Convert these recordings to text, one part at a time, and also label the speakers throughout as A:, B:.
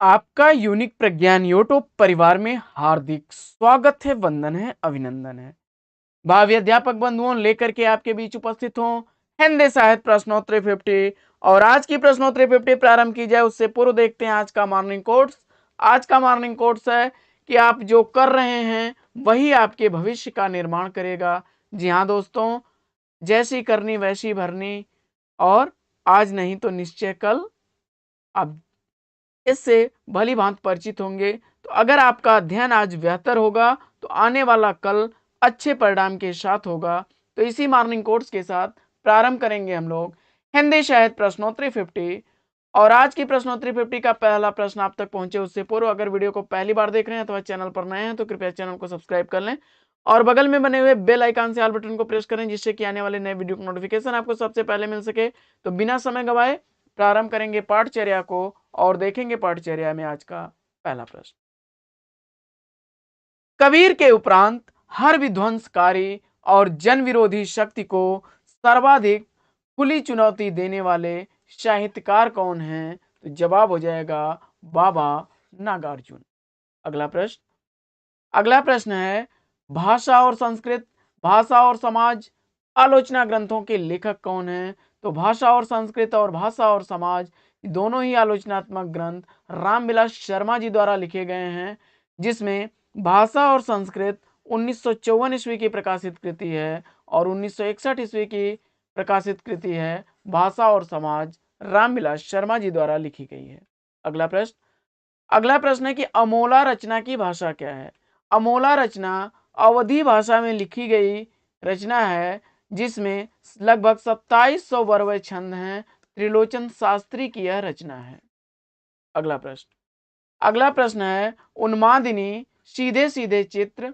A: आपका यूनिक प्रज्ञान यूट्यूब परिवार में हार्दिक स्वागत है, वंदन है, अभिनंदन है। भावी अध्यापक बंधुओं लेकर के आपके बीच उपस्थित हूँ हिंदी साहित्य प्रश्नोत्तरी 50। और आज की प्रश्नोत्तरी 50 प्रारंभ की जाए उससे पूर्व देखते हैं आज का मॉर्निंग कोट्स। आज का मॉर्निंग कोट्स है कि आप जो कर रहे हैं वही आपके भविष्य का निर्माण करेगा। जी हाँ दोस्तों, जैसी करनी वैसी भरनी, और आज नहीं तो निश्चय कल। आप इससे भली भांति परिचित होंगे। तो अगर आपका अध्ययन आज बेहतर होगा तो आने वाला कल अच्छे परिणाम के साथ होगा। तो इसी मॉर्निंग कोर्स के साथ प्रारंभ करेंगे हम लोग हिंदी साहित्य प्रश्नोत्तरी 50। और आज की प्रश्नोत्तरी 50 का पहला प्रश्न आप तक पहुंचे उससे पूर्व अगर वीडियो को पहली बार देख रहे हैं तो चैनल पर नए हैं तो कृपया चैनल को सब्सक्राइब कर लें और बगल में बने हुए बेल आइकन से ऑल बटन को प्रेस करें जिससे कि आने वाले नए वीडियो का नोटिफिकेशन आपको सबसे पहले मिल सके। तो बिना समय गवाए प्रारंभ करेंगे पाठचर्या को और देखेंगे पाठचर्या में आज का पहला प्रश्न। कबीर के उपरांत हर विध्वंसकारी और जन विरोधी शक्ति को सर्वाधिक खुली चुनौती देने वाले साहित्यकार कौन हैं? तो जवाब हो जाएगा बाबा नागार्जुन। अगला प्रश्न है भाषा और संस्कृत, भाषा और समाज आलोचना ग्रंथों के लेखक कौन हैं? तो भाषा और संस्कृत और भाषा और समाज दोनों ही आलोचनात्मक ग्रंथ रामविलास शर्मा जी द्वारा लिखे गए हैं, जिसमें भाषा और संस्कृत 1954 ईस्वी की प्रकाशित कृति है और 1961 ईस्वी की प्रकाशित कृति है भाषा और समाज रामविलास शर्मा जी द्वारा लिखी गई है। अगला प्रश्न है कि अमोला रचना की भाषा क्या है? अमोला रचना अवधी भाषा में लिखी गई रचना है जिसमें लगभग 2700 वर्ग छंद हैं। त्रिलोचन शास्त्री की यह रचना है। अगला प्रश्न है उन्मादिनी सीधे सीधे चित्र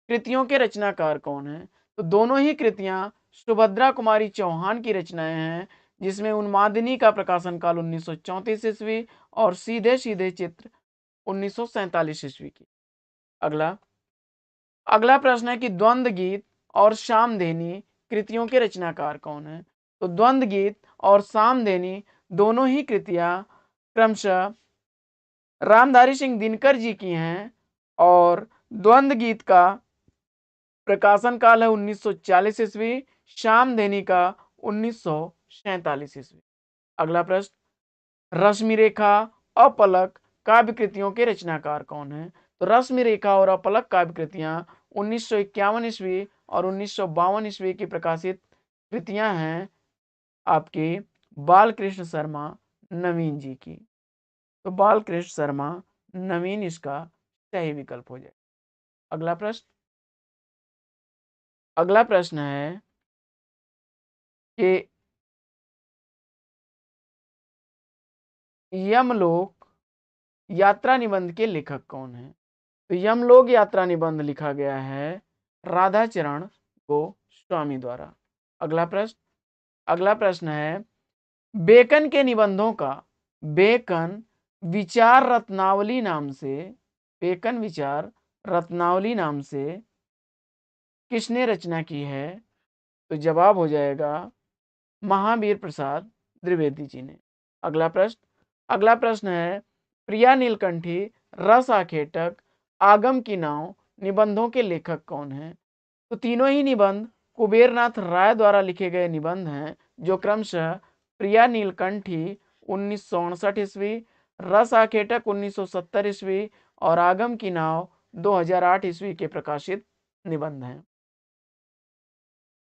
A: कृतियों के रचनाकार कौन है? तो दोनों ही कृतियां सुभद्रा कुमारी चौहान की रचनाएं हैं, जिसमें उन्मादिनी का प्रकाशन काल 1934 ईस्वी और सीधे सीधे चित्र 1947 ईस्वी की। अगला प्रश्न है कि द्वंद्व गीत और सामधेनी कृतियों के रचनाकार कौन है? तो द्वंद्व गीत और सामधेनी दोनों ही कृतियां क्रमशः रामधारी सिंह दिनकर जी की हैं और द्वंद्व गीत का प्रकाशन काल है 1940 ईस्वी, सामधेनी का 1947 ईस्वी। अगला प्रश्न रश्मि रेखा अपलक काव्य कृतियों के रचनाकार कौन है? तो रश्मि रेखा और अपलक काव्य कृतियां 1951 ईस्वी और 1952 ईस्वी की प्रकाशित कृतियां हैं आपके बालकृष्ण शर्मा नवीन जी की। तो बालकृष्ण शर्मा नवीन इसका सही विकल्प हो जाए। अगला प्रश्न है कि यमलोक यात्रा निबंध के लेखक कौन है? तो यमलोक यात्रा निबंध लिखा गया है राधाचरण गोस्वामी द्वारा। अगला प्रश्न है बेकन के निबंधों का बेकन विचार रत्नावली नाम से बेकन विचार रत्नावली नाम से किसने रचना की है? तो जवाब हो जाएगा महावीर प्रसाद द्विवेदी जी ने। अगला प्रश्न है प्रिया नीलकंठी रस आखेटक आगम की नाव निबंधों के लेखक कौन है? तो तीनों ही निबंध कुबेरनाथ राय द्वारा लिखे गए निबंध हैं, जो क्रमशः प्रिया नीलकंठी 1959 ईस्वी, रस आखेटक 1970 ईस्वी और आगम की नाव 2008 ईस्वी के प्रकाशित निबंध हैं।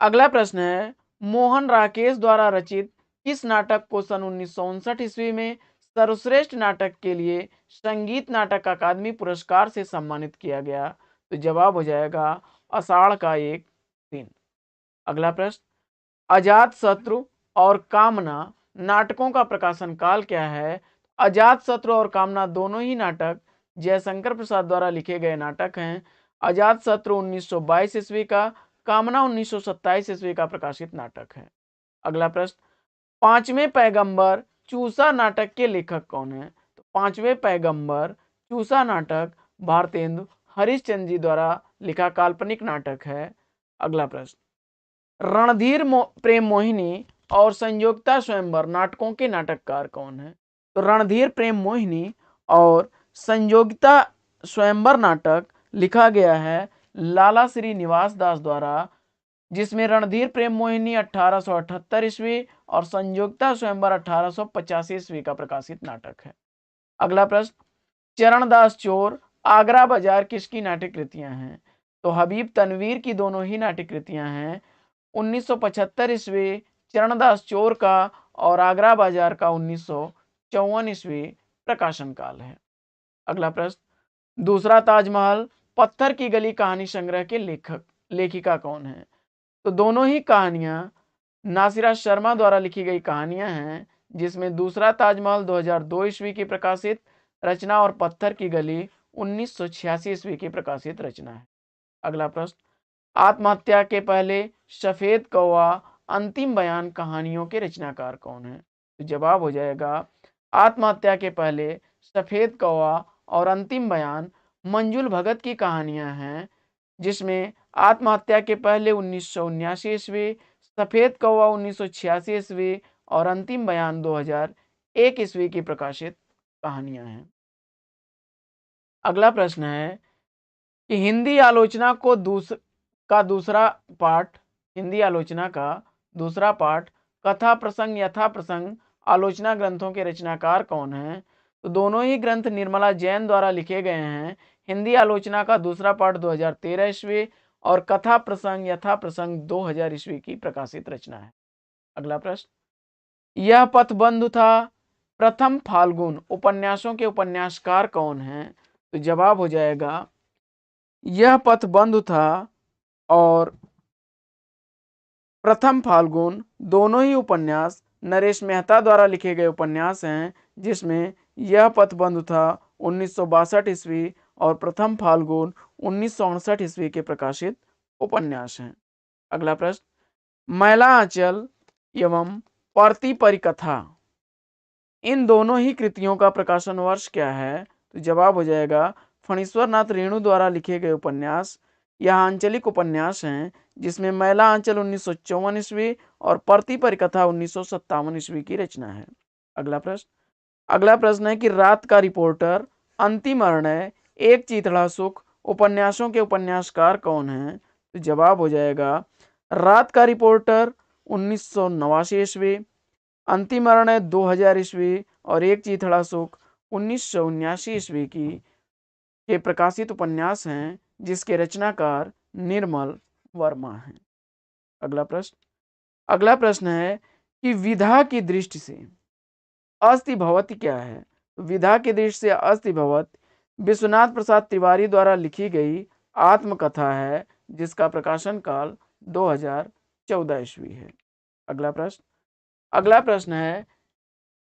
A: अगला प्रश्न है मोहन राकेश द्वारा रचित किस नाटक को सन 1959 ईस्वी में सर्वश्रेष्ठ नाटक के लिए संगीत नाटक अकादमी पुरस्कार से सम्मानित किया गया? तो जवाब हो जाएगा आषाढ़ का एक दिन। अगला प्रश्न अजात शत्रु और कामना नाटकों का प्रकाशन काल क्या है? अजात शत्रु और कामना दोनों ही नाटक जयशंकर प्रसाद द्वारा लिखे गए नाटक हैं। अजात शत्रु 1922 ईस्वी का, कामना 1927 ईस्वी का प्रकाशित नाटक है। अगला प्रश्न पांचवें पैगंबर चूसा नाटक के लेखक कौन है? तो पांचवें पैगंबर चूसा नाटक भारतेंदु हरिश्चंद्र जी द्वारा लिखा काल्पनिक नाटक है। अगला प्रश्न रणधीर प्रेम मोहिनी और संयोगता स्वयंवर नाटकों के नाटककार कौन है? तो रणधीर प्रेम मोहिनी और संयोगिता स्वयंवर नाटक लिखा गया है लाला श्रीनिवास दास द्वारा, जिसमें रणधीर प्रेम मोहिनी 1878 ईस्वी और संयोगिता स्वयंवर 1885 ईस्वी का प्रकाशित नाटक है। अगला प्रश्न, चरणदास चोर, आगरा बाजार किसकी नाट्य कृतियां हैं? तो हबीब तनवीर की दोनों ही नाट्य कृतियां हैं। 1975 ईस्वी चरणदास चोर का और आगरा बाजार का 1954 ईस्वी प्रकाशन काल है। अगला प्रश्न, दूसरा ताजमहल, पत्थर की गली कहानी संग्रह के लेखिका कौन है? तो दोनों ही कहानियां नासिरा शर्मा द्वारा लिखी गई कहानियां हैं, जिसमें दूसरा ताजमहल 2002 ईस्वी की प्रकाशित रचना और पत्थर की गली 1986 ईस्वी की प्रकाशित रचना है। अगला प्रश्न, आत्महत्या के पहले, सफेद कौवा, अंतिम बयान कहानियों के रचनाकार कौन है? तो जवाब हो जाएगा आत्महत्या के पहले, सफेद कौवा और अंतिम बयान मंजुल भगत की कहानियां हैं, जिसमें आत्महत्या के पहले 1979 ईस्वी, सफेद कौवा 1986 ईस्वी और अंतिम बयान 2001 ईस्वी की प्रकाशित कहानियां हैं। अगला प्रश्न है कि हिंदी आलोचना का दूसरा पाठ कथा प्रसंग यथा प्रसंग आलोचना ग्रंथों के रचनाकार कौन हैं? तो दोनों ही ग्रंथ निर्मला जैन द्वारा लिखे गए हैं। हिंदी आलोचना का दूसरा पाठ 2013 ईस्वी और कथा प्रसंग यथा प्रसंग 2000 ईस्वी की प्रकाशित रचना है। अगला प्रश्न, यह पथबंधु था, प्रथम फाल्गुन उपन्यासों के उपन्यासकार कौन हैं? तो जवाब हो जाएगा यह पथबंधु था और प्रथम फाल्गुन दोनों ही उपन्यास नरेश मेहता द्वारा लिखे गए उपन्यास हैं, जिसमें यह पथबंधु था 1962 ईस्वी और प्रथम फाल्गुन 1968 ईस्वी के प्रकाशित उपन्यास हैं। अगला प्रश्न, मैला आंचल एवं परती परिकथा, इन दोनों ही कृतियों का प्रकाशन वर्ष क्या है? तो जवाब हो जाएगा फणीश्वर नाथ रेणु द्वारा लिखे गए उपन्यास। यह आंचलिक उपन्यास हैं, जिसमें मैला आंचल 1954 ईस्वी और परती परिकथा 1957 ईस्वी की रचना है। अगला प्रश्न है कि रात का रिपोर्टर, अंतिम निर्णय, एक चीथड़ा सुख उपन्यासों के उपन्यासकार कौन हैं? तो जवाब हो जाएगा रात का रिपोर्टर 1989 ईस्वी, अंतिम निर्णय 2000 ईस्वी और एक चीथड़ा सुख 1979 ईस्वी के प्रकाशित उपन्यास हैं, जिसके रचनाकार निर्मल वर्मा हैं। अगला प्रश्न है कि विधा की दृष्टि से अस्ति भवति क्या है? विधा की दृष्टि से अस्ति भवति विश्वनाथ प्रसाद तिवारी द्वारा लिखी गई आत्मकथा है, जिसका प्रकाशन काल 2014 ईस्वी है। अगला प्रश्न है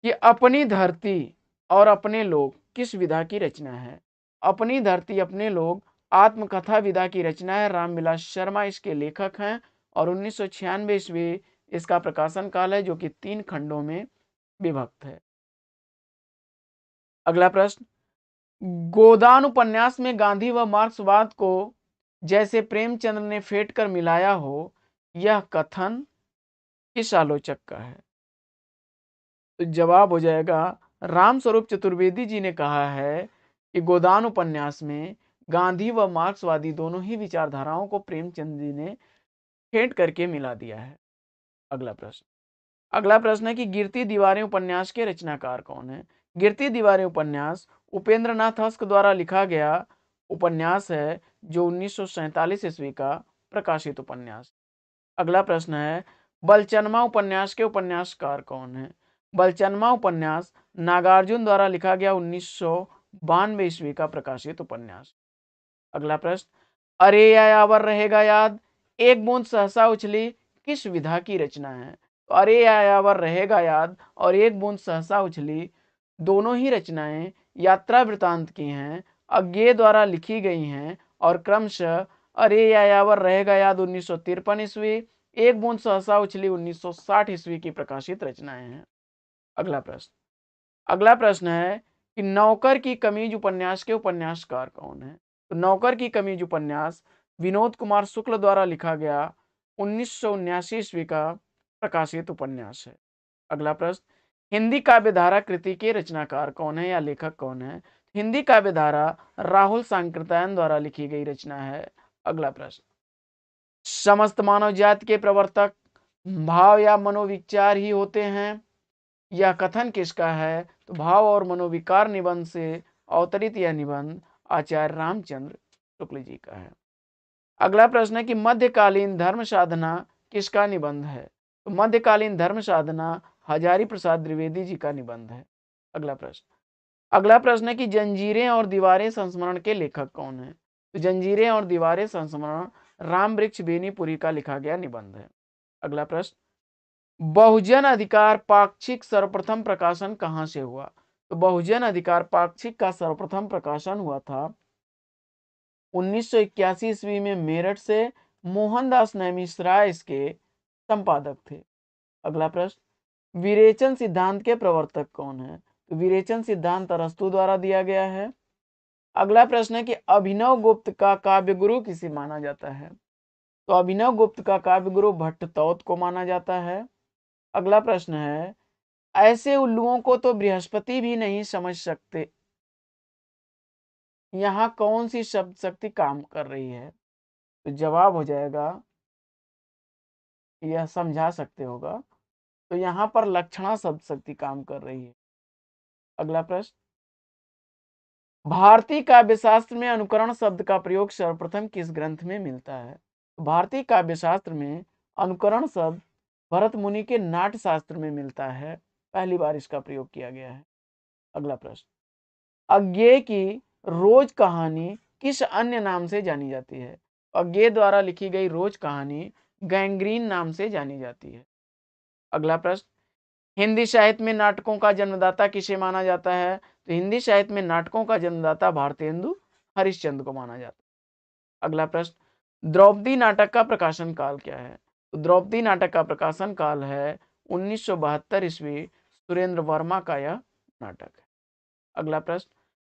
A: कि अपनी धरती और अपने लोग किस विधा की रचना है? अपनी धरती अपने लोग आत्मकथा विधा की रचना है। रामविलास शर्मा इसके लेखक हैं और 1996 ईस्वी इसका प्रकाशन काल है, जो कि 3 खंडों में विभक्त है। अगला प्रश्न, गोदान उपन्यास में गांधी व मार्क्सवाद को जैसे प्रेमचंद्र ने फेंट कर मिलाया हो, यह कथन किस आलोचक का है? तो जवाब हो जाएगा रामस्वरूप चतुर्वेदी जी ने कहा है कि गोदान उपन्यास में गांधी व मार्क्सवादी दोनों ही विचारधाराओं को प्रेमचंद जी ने फेंट करके मिला दिया है। अगला प्रश्न है कि गिरती दीवारें उपन्यास के रचनाकार कौन है? गिरती दीवारें उपन्यास उपेंद्र नाथ हस्क द्वारा लिखा गया उपन्यास है, जो 1947 ईस्वी का प्रकाशित उपन्यास। अगला प्रश्न है बलचनमा उपन्यास के उपन्यासकार कौन है? बलचनमा उपन्यास नागार्जुन द्वारा लिखा गया 1992 ईस्वी का प्रकाशित उपन्यास। अगला प्रश्न, अरे या यावर रहेगा याद, एक बूंद सहसा उछली किस विधा की रचना है? तो अरे या यावर रहेगा याद और एक बूंद सहसा उछली दोनों ही रचनाएं यात्रा वृतांत की हैं, अज्ञेय द्वारा लिखी गई हैं और क्रमशः अरे या यावर रहेगा याद 1953 ईस्वी, एक बूंद सहसा उछली 1960 ईस्वी की प्रकाशित रचनाएं हैं। अगला प्रश्न है कि नौकर की कमीज उपन्यास के उपन्यासकार कौन है? तो नौकर की कमीज उपन्यास विनोद कुमार शुक्ल द्वारा लिखा गया 1979 ईस्वी का प्रकाशित उपन्यास है। अगला प्रश्न, हिंदी काव्यधारा कृति के रचनाकार कौन है या लेखक कौन है? हिंदी काव्यधारा राहुल सांकृत्यायन द्वारा लिखी गई रचना है। अगला प्रश्न, समस्त मानव जाति के प्रवर्तक भाव या मनोविचार ही होते हैं, यह कथन किसका है? तो भाव और मनोविकार निबंध से अवतरित यह निबंध आचार्य रामचंद्र शुक्ल जी का है। अगला प्रश्न है कि मध्यकालीन धर्म साधना किसका निबंध है? तो मध्यकालीन धर्म साधना हजारी प्रसाद द्विवेदी जी का निबंध है। अगला प्रश्न है कि जंजीरें और दीवारें संस्मरण के लेखक कौन है? तो जंजीरें और दीवारें संस्मरण राम वृक्ष बेनीपुरी का लिखा गया निबंध है। अगला प्रश्न, बहुजन अधिकार पाक्षिक सर्वप्रथम प्रकाशन कहां से हुआ? तो बहुजन अधिकार पाक्षिक का सर्वप्रथम प्रकाशन हुआ था 1981 ईस्वी में मेरठ से। मोहनदास नैमिषराय इसके संपादक थे। अगला प्रश्न, विरेचन सिद्धांत के प्रवर्तक कौन है? तो विरेचन सिद्धांत अरस्तु द्वारा दिया गया है। अगला प्रश्न है कि अभिनव गुप्त का काव्य गुरु किसे माना जाता है? तो अभिनव गुप्त का काव्य गुरु भट्टतौत को माना जाता है। अगला प्रश्न है, ऐसे उल्लुओं को तो बृहस्पति भी नहीं समझ सकते, यहाँ कौन सी शब्द शक्ति काम कर रही है? तो जवाब हो जाएगा, यह समझा सकते होगा, तो यहाँ पर लक्षणा शब्द शक्ति काम कर रही है। अगला प्रश्न, भारतीय काव्यशास्त्र में अनुकरण शब्द का प्रयोग सर्वप्रथम किस ग्रंथ में मिलता है? भारतीय काव्यशास्त्र में अनुकरण शब्द भरत मुनि के नाट्य शास्त्र में मिलता है, पहली बार इसका प्रयोग किया गया है। अगला प्रश्न, अज्ञेय की रोज कहानी किस अन्य नाम से जानी जाती है? अज्ञेय द्वारा लिखी गई रोज कहानी गैंग्रीन नाम से जानी जाती है। अगला प्रश्न, हिंदी साहित्य में नाटकों का जन्मदाता किसे माना जाता है? तो हिंदी साहित्य में नाटकों का जन्मदाता भारतेंदु हरिश्चंद्र को माना जाता है। अगला प्रश्न, द्रौपदी नाटक का प्रकाशन काल क्या है? तो द्रौपदी नाटक का प्रकाशन काल है 1972 ईस्वी, सुरेंद्र वर्मा का यह नाटक है। अगला प्रश्न,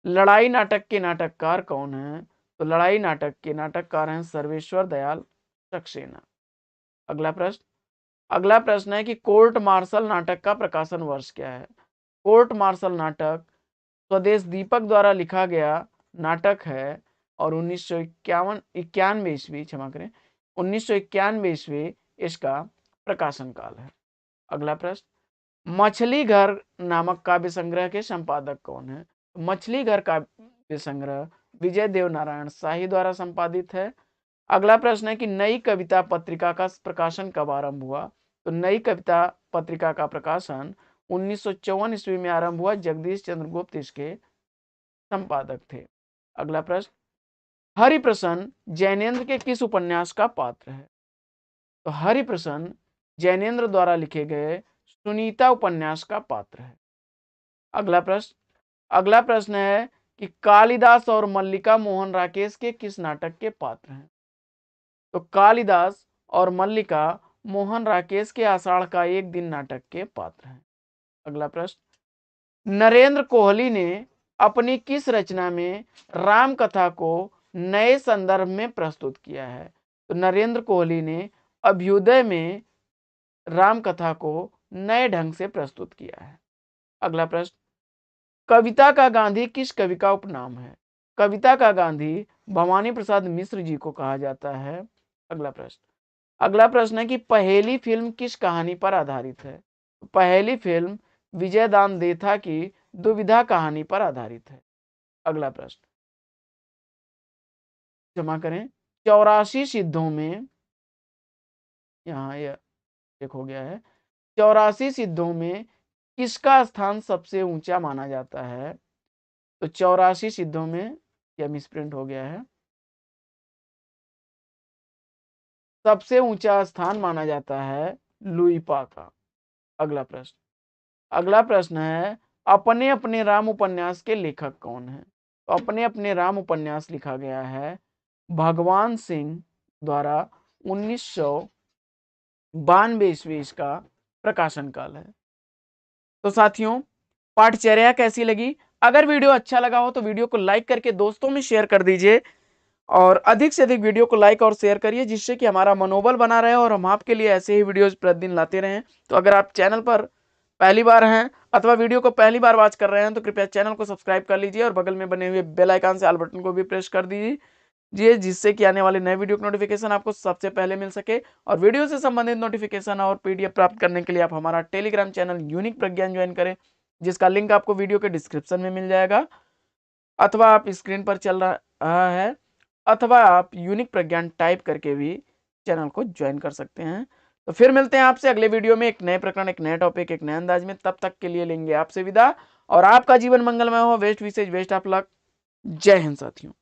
A: लड़ाई नाटक के नाटककार कौन है? तो लड़ाई नाटक के नाटककार हैं सर्वेश्वर दयाल सक्सेना। अगला प्रश्न है कि कोर्ट मार्शल नाटक का प्रकाशन वर्ष क्या है? कोर्ट मार्शल नाटक स्वदेश दीपक द्वारा लिखा गया नाटक है और 1991 ईस्वी इसका प्रकाशन काल है। अगला प्रश्न, मछली घर नामक काव्य संग्रह के संपादक कौन है? मछली घर काव्य संग्रह विजय देव नारायण शाही द्वारा संपादित है। अगला प्रश्न है कि नई कविता पत्रिका का प्रकाशन कब आरंभ हुआ? तो नई कविता पत्रिका का प्रकाशन 1954 ईस्वी में आरंभ हुआ, जगदीश चंद्र गुप्त इसके संपादक थे। अगला प्रश्न, हरिप्रसन्न जैनेन्द्र के किस उपन्यास का पात्र है? तो हरिप्रसन्न जैनेन्द्र द्वारा लिखे गए सुनीता उपन्यास का पात्र है। अगला प्रश्न है कि कालिदास और मल्लिका मोहन राकेश के किस नाटक के पात्र हैं? तो कालिदास और मल्लिका मोहन राकेश के आषाढ़ का एक दिन नाटक के पात्र हैं। अगला प्रश्न, नरेंद्र कोहली ने अपनी किस रचना में राम कथा को नए संदर्भ में प्रस्तुत किया है? तो नरेंद्र कोहली ने अभ्युदय में राम कथा को नए ढंग से प्रस्तुत किया है। अगला प्रश्न, कविता का गांधी किस कवि का उपनाम है? कविता का गांधी भवानी प्रसाद मिश्र जी को कहा जाता है। अगला प्रश्न है कि पहेली फिल्म किस कहानी पर आधारित है? पहेली फिल्म विजयदान देथा की दुविधा कहानी पर आधारित है। अगला प्रश्न, क्षमा करें, 84 सिद्धों में, यहाँ यह एक हो गया है, 84 सिद्धों में किसका स्थान सबसे ऊंचा माना जाता है? तो 84 सिद्धों में, यह मिसप्रिंट हो गया है, सबसे ऊंचा स्थान माना जाता है लुइपा का। अगला प्रश्न है, अपने अपने राम उपन्यास के लेखक कौन है? तो अपने अपने राम उपन्यास लिखा गया है भगवान सिंह द्वारा 1992 ईस्वी इसका प्रकाशन काल है। तो साथियों, पाठचर्या कैसी लगी? अगर वीडियो अच्छा लगा हो तो वीडियो को लाइक करके दोस्तों में शेयर कर दीजिए और अधिक से अधिक वीडियो को लाइक और शेयर करिए, जिससे कि हमारा मनोबल बना रहे और हम आपके लिए ऐसे ही वीडियोज प्रतिदिन लाते रहें। तो अगर आप चैनल पर पहली बार हैं अथवा वीडियो को पहली बार वॉच कर रहे हैं तो कृपया चैनल को सब्सक्राइब कर लीजिए और बगल में बने हुए बेल आइकन से ऑल बटन को भी प्रेस कर दीजिए, जिससे कि आने वाले नए वीडियो की नोटिफिकेशन आपको सबसे पहले मिल सके। और वीडियो से संबंधित नोटिफिकेशन और पीडीएफ प्राप्त करने के लिए आप हमारा टेलीग्राम चैनल यूनिक प्रज्ञान ज्वाइन करें, जिसका लिंक आपको वीडियो के डिस्क्रिप्शन में मिल जाएगा, अथवा आप स्क्रीन पर चल रहा है, अथवा आप यूनिक प्रज्ञान टाइप करके भी चैनल को ज्वाइन कर सकते हैं। तो फिर मिलते हैं आपसे अगले वीडियो में एक नए प्रकरण, एक नए टॉपिक, एक नए अंदाज में। तब तक के लिए लेंगे आपसे विदा और आपका जीवन मंगलमय हो। बेस्ट विशेष, बेस्ट ऑफ लक। जय हिंद साथियों।